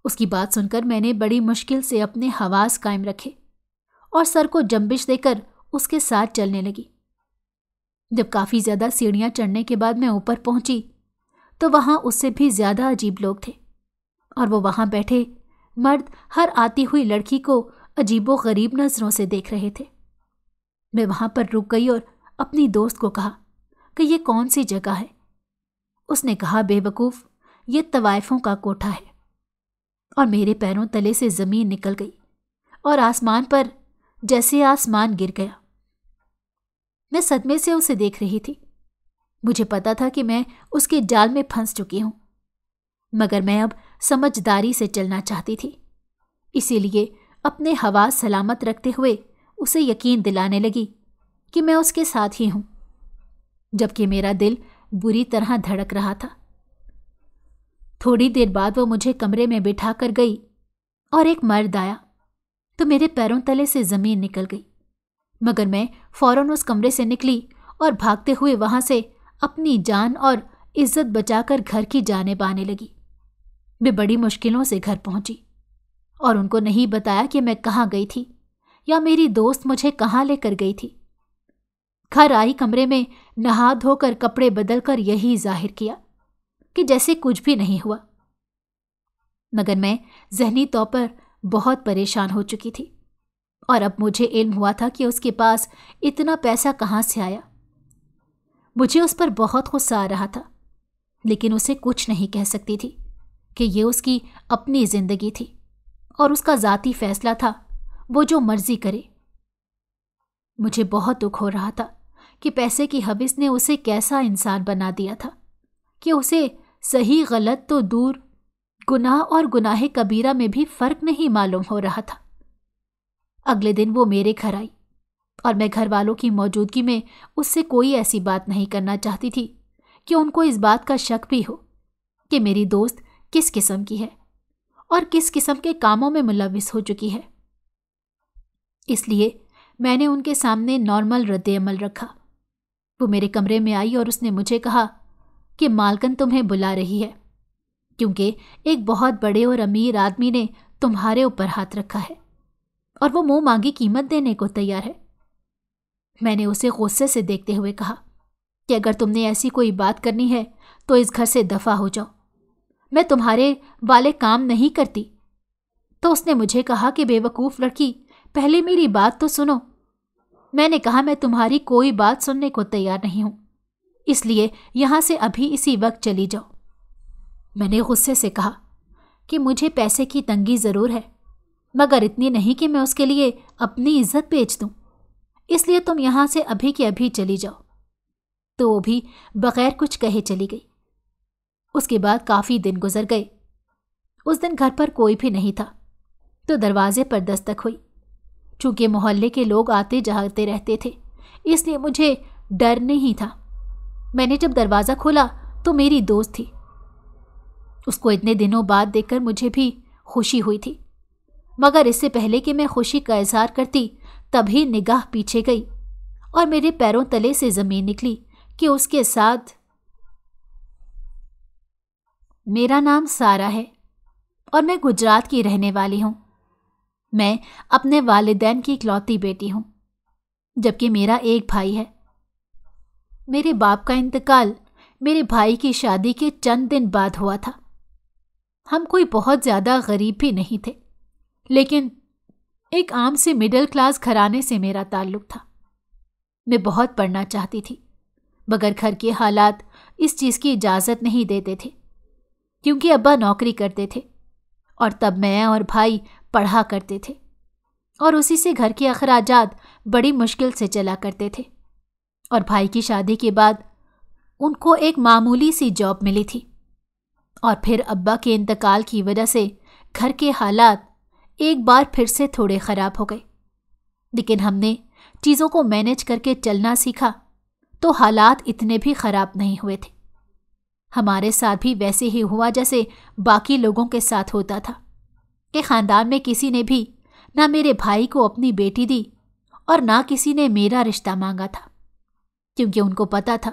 उसकी बात सुनकर मैंने बड़ी मुश्किल से अपने हवास कायम रखे और सर को जंबिश देकर उसके साथ चलने लगी। जब काफ़ी ज़्यादा सीढ़ियाँ चढ़ने के बाद मैं ऊपर पहुंची तो वहाँ उससे भी ज़्यादा अजीब लोग थे, और वो वहाँ बैठे मर्द हर आती हुई लड़की को अजीबो गरीब नज़रों से देख रहे थे। मैं वहाँ पर रुक गई और अपनी दोस्त को कहा कि ये कौन सी जगह है। उसने कहा, बेवकूफ़, ये तवाइफों का कोठा है। और मेरे पैरों तले से ज़मीन निकल गई और आसमान पर जैसे आसमान गिर गया। मैं सदमे से उसे देख रही थी। मुझे पता था कि मैं उसके जाल में फंस चुकी हूं, मगर मैं अब समझदारी से चलना चाहती थी। इसीलिए अपने हवास सलामत रखते हुए उसे यकीन दिलाने लगी कि मैं उसके साथ ही हूं, जबकि मेरा दिल बुरी तरह धड़क रहा था। थोड़ी देर बाद वो मुझे कमरे में बिठा कर गई और एक मर्द आया तो मेरे पैरों तले से ज़मीन निकल गई, मगर मैं फौरन उस कमरे से निकली और भागते हुए वहां से अपनी जान और इज्जत बचाकर घर की जानिब आने लगी। मैं बड़ी मुश्किलों से घर पहुंची और उनको नहीं बताया कि मैं कहाँ गई थी या मेरी दोस्त मुझे कहाँ लेकर गई थी। घर आई, कमरे में नहा धोकर कपड़े बदलकर यही जाहिर किया कि जैसे कुछ भी नहीं हुआ, मगर मैं ज़हनी तौर पर बहुत परेशान हो चुकी थी और अब मुझे इल्म हुआ था कि उसके पास इतना पैसा कहाँ से आया। मुझे उस पर बहुत गुस्सा आ रहा था, लेकिन उसे कुछ नहीं कह सकती थी कि ये उसकी अपनी जिंदगी थी और उसका ज़ाती फैसला था, वो जो मर्जी करे। मुझे बहुत दुख हो रहा था कि पैसे की हविस ने उसे कैसा इंसान बना दिया था کہ اسے صحیح غلط تو دور، گناہ اور گناہ کبیرہ میں بھی فرق نہیں معلوم ہو رہا تھا۔ اگلے دن وہ میرے گھر آئی اور میں گھر والوں کی موجودگی میں اس سے کوئی ایسی بات نہیں کرنا چاہتی تھی کہ ان کو اس بات کا شک بھی ہو کہ میری دوست کس قسم کی ہے اور کس قسم کے کاموں میں ملوث ہو چکی ہے۔ اس لیے میں نے ان کے سامنے نارمل رد عمل رکھا۔ وہ میرے کمرے میں آئی اور اس نے مجھے کہا کہ مالکن تمہیں بلا رہی ہے کیونکہ ایک بہت بڑے اور امیر آدمی نے تمہارے اوپر ہاتھ رکھا ہے اور وہ منہ مانگی قیمت دینے کو تیار ہے۔ میں نے اسے غصے سے دیکھتے ہوئے کہا کہ اگر تم نے ایسی کوئی بات کرنی ہے تو اس گھر سے دفع ہو جاؤ، میں تمہارے والے کام نہیں کرتی۔ تو اس نے مجھے کہا کہ بے وقوف لڑکی، پہلے میری بات تو سنو۔ میں نے کہا میں تمہاری کوئی بات سننے کو تیار نہیں ہوں، اس لیے یہاں سے ابھی اسی وقت چلی جاؤ۔ میں نے غصے سے کہا کہ مجھے پیسے کی تنگی ضرور ہے مگر اتنی نہیں کہ میں اس کے لیے اپنی عزت بیچ دوں، اس لیے تم یہاں سے ابھی کے ابھی چلی جاؤ۔ تو وہ بھی بغیر کچھ کہے چلی گئی۔ اس کے بعد کافی دن گزر گئے۔ اس دن گھر پر کوئی بھی نہیں تھا تو دروازے پر دستک ہوئی۔ چونکہ محلے کے لوگ آتے جاتے رہتے تھے اس لیے مجھے ڈر نہیں تھا۔ میں نے جب دروازہ کھولا تو میری دوست تھی۔ اس کو اتنے دنوں بعد دیکھ کر مجھے بھی خوشی ہوئی تھی، مگر اس سے پہلے کہ میں خوشی کا اظہار کرتی تبھی نگاہ پیچھے گئی اور میرے پیروں تلے سے زمین نکلی کہ اس کے ساتھ میرا نام سارا ہے اور میں گجرات کی رہنے والی ہوں۔ میں اپنے والدین کی اکلوتی بیٹی ہوں، جبکہ میرا ایک بھائی ہے۔ میرے باپ کا انتقال میرے بھائی کی شادی کے چند دن بعد ہوا تھا۔ ہم کوئی بہت زیادہ غریب بھی نہیں تھے، لیکن ایک عام سے مڈل کلاس گھرانے سے میرا تعلق تھا۔ میں بہت پڑھنا چاہتی تھی مگر گھر کے حالات اس چیز کی اجازت نہیں دیتے تھے کیونکہ ابا نوکری کرتے تھے اور تب میں اور بھائی پڑھا کرتے تھے اور اسی سے گھر کے اخراجات بڑی مشکل سے چلا کرتے تھے۔ اور بھائی کی شادی کے بعد ان کو ایک معمولی سی جاب ملی تھی اور پھر ابا کے انتقال کی وجہ سے گھر کے حالات ایک بار پھر سے تھوڑے خراب ہو گئے۔ لیکن ہم نے چیزوں کو مینج کر کے چلنا سیکھا تو حالات اتنے بھی خراب نہیں ہوئے تھے۔ ہمارے ساتھ بھی ویسے ہی ہوا جیسے باقی لوگوں کے ساتھ ہوتا تھا کہ خاندان میں کسی نے بھی نہ میرے بھائی کو اپنی بیٹی دی اور نہ کسی نے میرا رشتہ مانگا تھا، کیونکہ ان کو پتا تھا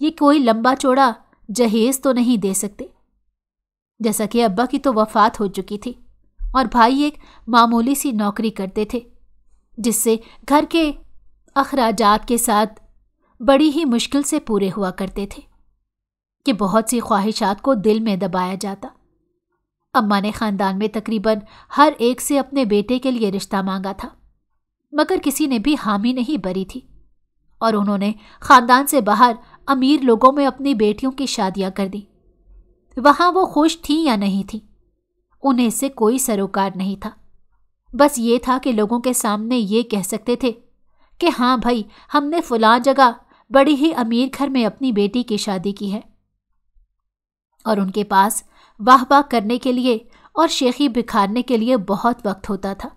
یہ کوئی لمبا چوڑا جہیز تو نہیں دے سکتے، جیسا کہ ابا کی تو وفات ہو چکی تھی اور بھائی ایک معمولی سی نوکری کرتے تھے جس سے گھر کے اخراجات کے ساتھ بڑی ہی مشکل سے پورے ہوا کرتے تھے کہ بہت سی خواہشات کو دل میں دبایا جاتا۔ اماں نے خاندان میں تقریباً ہر ایک سے اپنے بیٹے کے لیے رشتہ مانگا تھا مگر کسی نے بھی حامی نہیں بھری تھی اور انہوں نے خاندان سے باہر امیر لوگوں میں اپنی بیٹیوں کی شادیاں کر دی۔ وہاں وہ خوش تھیں یا نہیں تھیں انہیں اس سے کوئی سروکار نہیں تھا، بس یہ تھا کہ لوگوں کے سامنے یہ کہہ سکتے تھے کہ ہاں بھائی ہم نے فلاں جگہ بڑی ہی امیر گھر میں اپنی بیٹی کی شادی کی ہے، اور ان کے پاس واہ واہ کرنے کے لیے اور شیخی بکھارنے کے لیے بہت وقت ہوتا تھا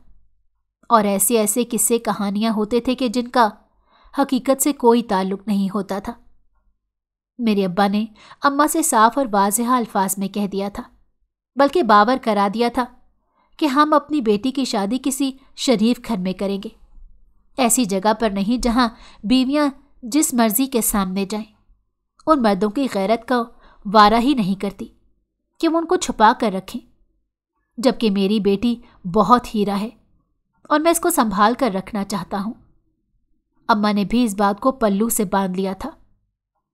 اور ایسے ایسے قصے کہانیاں ہوتے تھے کہ جن کا حقیقت سے کوئی تعلق نہیں ہوتا تھا۔ میرے ابا نے اماں سے صاف اور واضح الفاظ میں کہہ دیا تھا، بلکہ باور کرا دیا تھا کہ ہم اپنی بیٹی کی شادی کسی شریف گھر میں کریں گے، ایسی جگہ پر نہیں جہاں بیویاں جس مرضی کے سامنے جائیں۔ ان مردوں کی غیرت کا وارہ ہی نہیں کرتی کہ وہ ان کو چھپا کر رکھیں، جبکہ میری بیٹی بہت ہیرا ہے اور میں اس کو سنبھال کر رکھنا چاہتا ہوں۔ اماں نے بھی اس بات کو پلو سے باندھ لیا تھا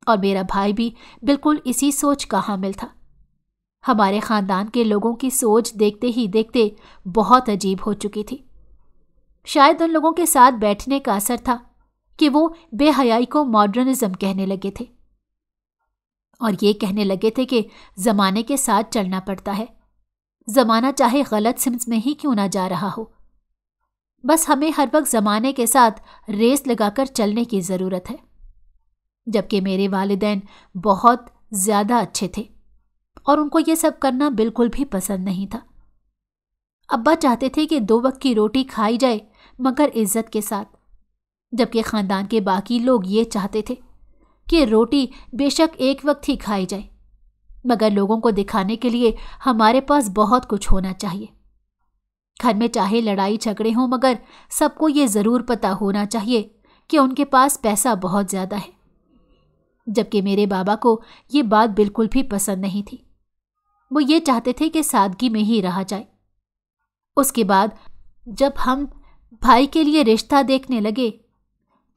اور میرا بھائی بھی بالکل اسی سوچ کا حامل تھا۔ ہمارے خاندان کے لوگوں کی سوچ دیکھتے ہی دیکھتے بہت عجیب ہو چکی تھی۔ شاید ان لوگوں کے ساتھ بیٹھنے کا اثر تھا کہ وہ بے حیائی کو ماڈرنزم کہنے لگے تھے اور یہ کہنے لگے تھے کہ زمانے کے ساتھ چلنا پڑتا ہے، زمانہ چاہے غلط سمت میں ہی کیوں نہ جا رہا ہو، بس ہمیں ہر وقت زمانے کے ساتھ ریس لگا کر چلنے کی ضرورت ہے۔ جبکہ میرے والدین بہت ज्यादा अच्छे थे और उनको ये सब करना बिल्कुल भी पसंद नहीं था। अब्बा चाहते थे कि 2 वक्त की रोटी खाई जाए मगर इज्जत के साथ, जबकि खानदान के बाकी लोग ये चाहते थे कि रोटी बेशक 1 वक्त ही खाई जाए मगर लोगों को दिखाने के लिए हमारे पास बहुत कुछ होना चाहिए। घर में चाहे लड़ाई झगड़े हों मगर सबको ये जरूर पता होना चाहिए कि उनके पास पैसा बहुत ज्यादा है, जबकि मेरे बाबा को ये बात बिल्कुल भी पसंद नहीं थी। वो ये चाहते थे कि सादगी में ही रहा जाए। उसके बाद जब हम भाई के लिए रिश्ता देखने लगे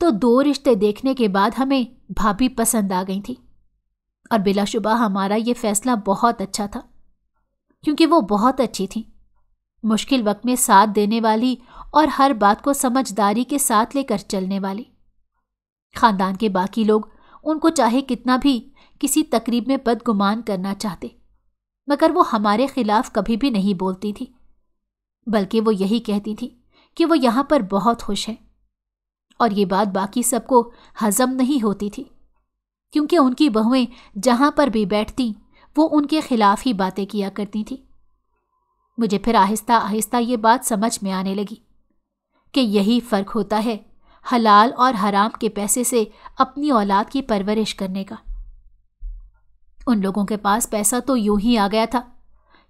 तो 2 रिश्ते देखने के बाद हमें भाभी पसंद आ गई थी और बिलाशुबा हमारा ये फैसला बहुत अच्छा था क्योंकि वो बहुत अच्छी थी, मुश्किल वक्त में साथ देने वाली और हर बात को समझदारी के साथ लेकर चलने वाली। खानदान के बाकी लोग उनको चाहे कितना भी किसी तकरीब में बदगुमान करना चाहते मगर वो हमारे खिलाफ कभी भी नहीं बोलती थी, बल्कि वो यही कहती थी कि वो यहाँ पर बहुत खुश है। और ये बात बाकी सबको हजम नहीं होती थी क्योंकि उनकी बहुएं जहां पर भी बैठती वो उनके खिलाफ ही बातें किया करती थी। मुझे फिर आहिस्ता आहिस्ता ये बात समझ में आने लगी कि यही फर्क होता है हलाल और हराम के पैसे से अपनी औलाद की परवरिश करने का। उन लोगों के पास पैसा तो यूं ही आ गया था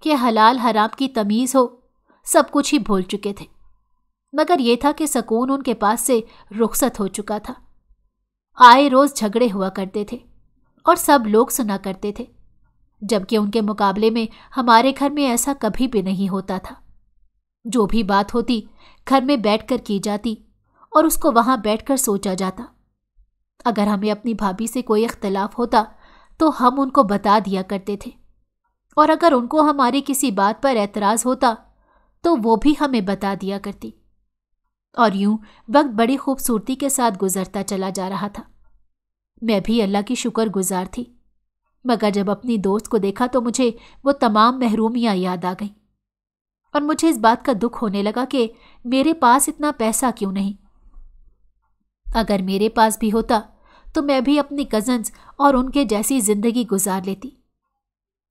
कि हलाल हराम की तमीज हो, सब कुछ ही भूल चुके थे, मगर यह था कि सुकून उनके पास से रुखसत हो चुका था। आए रोज झगड़े हुआ करते थे और सब लोग सुना करते थे, जबकि उनके मुकाबले में हमारे घर में ऐसा कभी भी नहीं होता था। जो भी बात होती घर में बैठकर की जाती और उसको वहां बैठकर सोचा जाता। अगर हमें अपनी भाभी से कोई इख्तलाफ होता तो हम उनको बता दिया करते थे और अगर उनको हमारी किसी बात पर एतराज होता तो वो भी हमें बता दिया करती। और यूं वक्त बड़ी खूबसूरती के साथ गुजरता चला जा रहा था। मैं भी अल्लाह की शुक्रगुजार थी, मगर जब अपनी दोस्त को देखा तो मुझे वो तमाम महरूमियां याद आ गईं और मुझे इस बात का दुख होने लगा कि मेरे पास इतना पैसा क्यों नहीं। अगर मेरे पास भी होता तो मैं भी अपनी कजन्स और उनके जैसी जिंदगी गुजार लेती,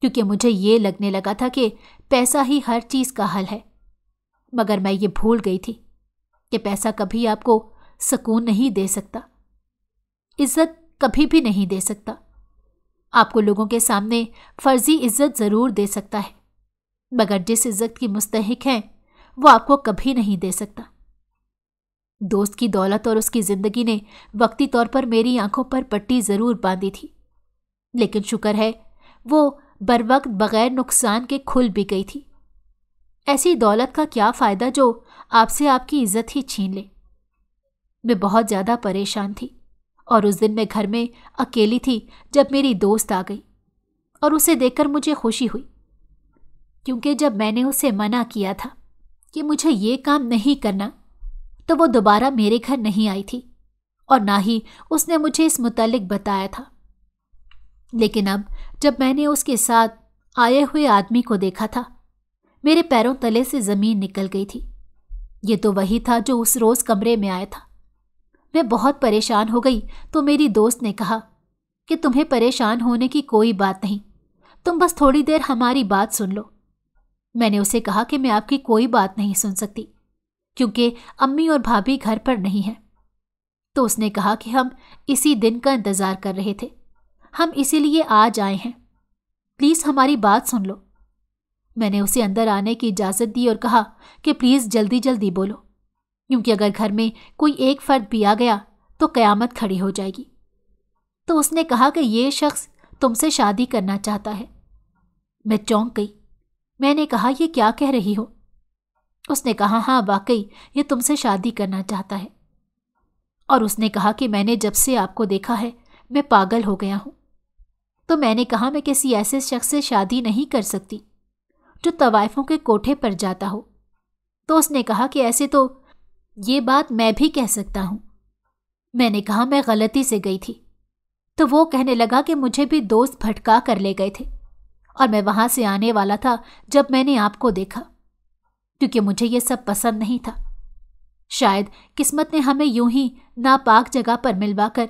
क्योंकि मुझे ये लगने लगा था कि पैसा ही हर चीज का हल है। मगर मैं ये भूल गई थी कि पैसा कभी आपको सुकून नहीं दे सकता, इज्जत कभी भी नहीं दे सकता। आपको लोगों के सामने फर्जी इज्जत जरूर दे सकता है, मगर जिस इज्जत की मुस्तहिक हैं वो आपको कभी नहीं दे सकता। दोस्त की दौलत और उसकी जिंदगी ने वक्ती तौर पर मेरी आंखों पर पट्टी जरूर बांधी थी, लेकिन शुक्र है वो बरवक्त बगैर नुकसान के खुल भी गई थी। ऐसी दौलत का क्या फायदा जो आपसे आपकी इज्जत ही छीन ले। मैं बहुत ज्यादा परेशान थी और उस दिन मैं घर में अकेली थी जब मेरी दोस्त आ गई और उसे देखकर मुझे खुशी हुई, क्योंकि जब मैंने उसे मना किया था कि मुझे ये काम नहीं करना तो वो दोबारा मेरे घर नहीं आई थी और ना ही उसने मुझे इस मुतालिक बताया था। लेकिन अब जब मैंने उसके साथ आए हुए आदमी को देखा था, मेरे पैरों तले से जमीन निकल गई थी। ये तो वही था जो उस रोज कमरे में आया था। मैं बहुत परेशान हो गई तो मेरी दोस्त ने कहा कि तुम्हें परेशान होने की कोई बात नहीं, तुम बस थोड़ी देर हमारी बात सुन लो। मैंने उसे कहा कि मैं आपकी कोई बात नहीं सुन सकती क्योंकि अम्मी और भाभी घर पर नहीं हैं। तो उसने कहा कि हम इसी दिन का इंतजार कर रहे थे, हम इसीलिए आज आए हैं, प्लीज हमारी बात सुन लो। मैंने उसे अंदर आने की इजाजत दी और कहा कि प्लीज जल्दी जल्दी बोलो, क्योंकि अगर घर में कोई एक फर्द भी आ गया तो कयामत खड़ी हो जाएगी। तो उसने कहा कि ये शख्स तुमसे शादी करना चाहता है। मैं चौंक गई। मैंने कहा ये क्या कह रही हो? उसने कहा हाँ वाकई ये तुमसे शादी करना चाहता है। और उसने कहा कि मैंने जब से आपको देखा है मैं पागल हो गया हूं। तो मैंने कहा मैं किसी ऐसे शख्स से शादी नहीं कर सकती जो तवाइफों के कोठे पर जाता हो। तो उसने कहा कि ऐसे तो ये बात मैं भी कह सकता हूं। मैंने कहा मैं गलती से गई थी। तो वो कहने लगा कि मुझे भी दोस्त भटका कर ले गए थे और मैं वहां से आने वाला था जब मैंने आपको देखा, क्योंकि मुझे ये सब पसंद नहीं था। शायद किस्मत ने हमें यूं ही नापाक जगह पर मिलवाकर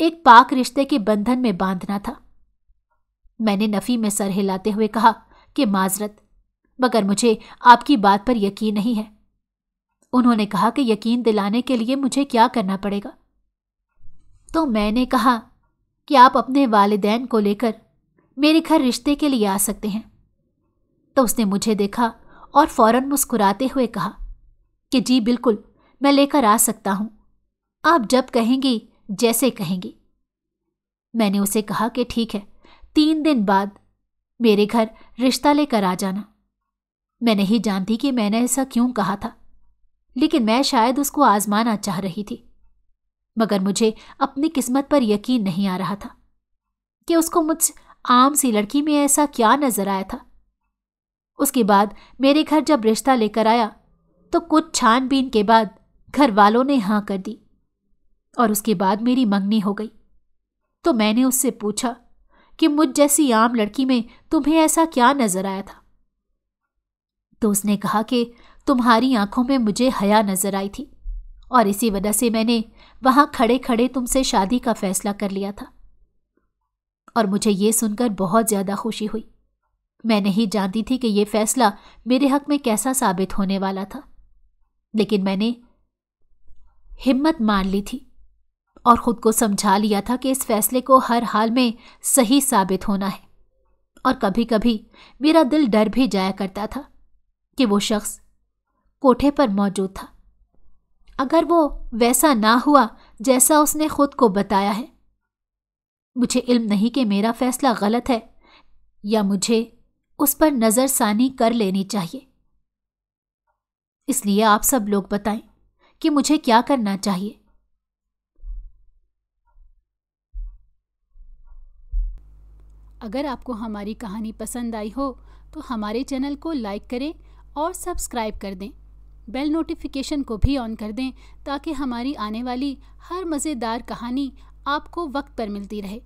एक पाक रिश्ते के बंधन में बांधना था। میں نے نفی میں سر ہلاتے ہوئے کہا کہ معذرت، مگر مجھے آپ کی بات پر یقین نہیں ہے۔ انہوں نے کہا کہ یقین دلانے کے لیے مجھے کیا کرنا پڑے گا؟ تو میں نے کہا کہ آپ اپنے والدین کو لے کر میرے گھر رشتے کے لیے آ سکتے ہیں۔ تو اس نے مجھے دیکھا اور فوراً مسکراتے ہوئے کہا کہ جی بالکل، میں لے کر آ سکتا ہوں، آپ جب کہیں گی، جیسے کہیں گی۔ میں نے اسے کہا کہ ٹھیک ہے، 3 دن بعد میرے گھر رشتہ لے کر آ جانا۔ میں نہیں جانتی کہ میں نے ایسا کیوں کہا تھا، لیکن میں شاید اس کو آزمانا چاہ رہی تھی، مگر مجھے اپنی قسمت پر یقین نہیں آ رہا تھا کہ اس کو مجھ عام سی لڑکی میں ایسا کیا نظر آیا تھا۔ اس کے بعد میرے گھر جب رشتہ لے کر آیا تو کچھ چھان بین کے بعد گھر والوں نے ہاں کر دی، اور اس کے بعد میری منگنی ہو گئی۔ تو میں نے اس سے پوچھا کہ مجھ جیسی عام لڑکی میں تمہیں ایسا کیا نظر آیا تھا؟ تو اس نے کہا کہ تمہاری آنکھوں میں مجھے حیا نظر آئی تھی، اور اسی وجہ سے میں نے وہاں کھڑے کھڑے تم سے شادی کا فیصلہ کر لیا تھا۔ اور مجھے یہ سن کر بہت زیادہ خوشی ہوئی۔ میں نہیں جانتی تھی کہ یہ فیصلہ میرے حق میں کیسا ثابت ہونے والا تھا، لیکن میں نے ہمت مان لی تھی اور خود کو سمجھا لیا تھا کہ اس فیصلے کو ہر حال میں صحیح ثابت ہونا ہے۔ اور کبھی کبھی میرا دل ڈر بھی جایا کرتا تھا کہ وہ شخص کوٹھے پر موجود تھا۔ اگر وہ ویسا نہ ہوا جیسا اس نے خود کو بتایا ہے، مجھے علم نہیں کہ میرا فیصلہ غلط ہے یا مجھے اس پر نظر ثانی کر لینی چاہیے۔ اس لیے آپ سب لوگ بتائیں کہ مجھے کیا کرنا چاہیے۔ اگر آپ کو ہماری کہانی پسند آئی ہو تو ہمارے چینل کو لائک کریں اور سبسکرائب کر دیں۔ بیل نوٹیفیکیشن کو بھی آن کر دیں تاکہ ہماری آنے والی ہر مزیدار کہانی آپ کو وقت پر ملتی رہے۔